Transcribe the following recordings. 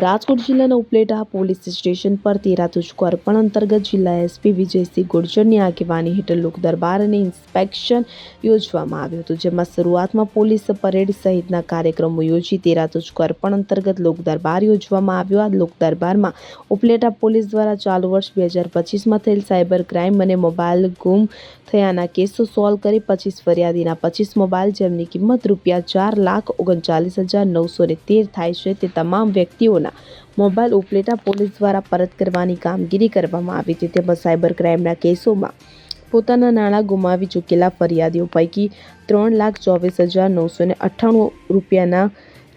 રાજકોટ જિલ્લાના Upleta police station પર તેરા તુજકો અર્પણ અંતર્ગત જિલ્લા એસપી વિજયસિંહ ગુર્જરની આગેવાની હેઠળ લોક દરબાર અને ઇન્સ્પેક્શન યોજવામાં આવ્યું હતું, જેમાં શરૂઆતમાં પોલીસ પરેડ સહિતના કાર્યક્રમો યોજી તેરા તુજકો અર્પણ અંતર્ગત લોક દરબાર યોજવામાં આવ્યો. આ લોક દરબારમાં ઉપલેટા પોલીસ દ્વારા ચાલુ વર્ષ 2025માં થયેલ સાયબર ક્રાઇમ અને મોબાઈલ ગુમ થયાના કેસો સોલ્વ કરી 25 ફરિયાદીના 25 મોબાઈલ, જેમની કિંમત ₹4,39,913 થાય છે, તે તમામ વ્યક્તિઓના મોબાઈલ ઉપલેટા પોલીસ દ્વારા પરત કરવાની કામગીરી કરવામાં આવી હતી. તેમજ સાયબર ક્રાઇમના કેસોમાં પોતાના નાણાં ગુમાવી ચૂકેલા ફરિયાદીઓ પૈકી ₹3,24,998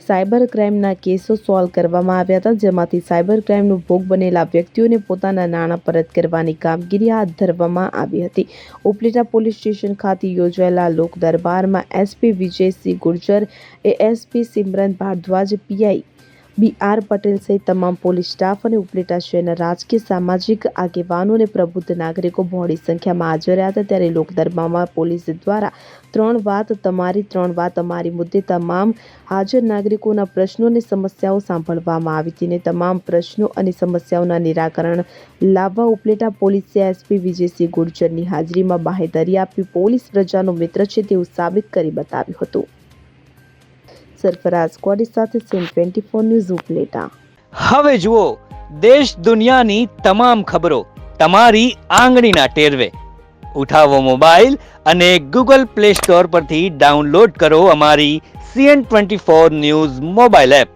સાયબર ક્રાઇમના કેસો સોલ્વ કરવામાં આવ્યા હતા, જેમાંથી સાયબર ક્રાઇમનો ભોગ બનેલા વ્યક્તિઓને પોતાના નાણાં પરત કરવાની કામગીરી હાથ ધરવામાં આવી હતી. ઉપલેટા પોલીસ સ્ટેશન ખાતે યોજાયેલા લોક દરબારમાં SP Vijaysinh Gurjar, ASP Simran Bhardwaj, PI BR Patel સહિત તમામ પોલીસ સ્ટાફ અને ઉપલેટા શહેરના રાજકીય સામાજિક આગેવાનો અને પ્રબુદ્ધ નાગરિકો બહોળી સંખ્યામાં હાજર રહ્યા હતા. ત્યારે લોક દરબારમાં પોલીસ દ્વારા 3 વાત તમારી 3 વાત અમારી મુદ્દે તમામ હાજર નાગરિકોના પ્રશ્નો અને સમસ્યાઓ સાંભળવામાં આવી હતી અને તમામ પ્રશ્નો અને સમસ્યાઓના નિરાકરણ લાવવા ઉપલેટા પોલીસે એસપી વિજયસિંહ ગુર્જરની હાજરીમાં બાહેધરી આપી પોલીસ પ્રજાનો મિત્ર છે તેવું સાબિત કરી બતાવ્યું હતું. સરફરાઝ કોડી સાથે સીન 24 ન્યૂઝ ઉપલેટા. હવે જુઓ દેશ દુનિયાની તમામ ખબરો તમારી આંગળીના ટેરવે. ઉઠાવો મોબાઈલ અને ગૂગલ પ્લે સ્ટોર પરથી ડાઉનલોડ કરો અમારી CN24 ન્યૂઝ મોબાઈલ એપ.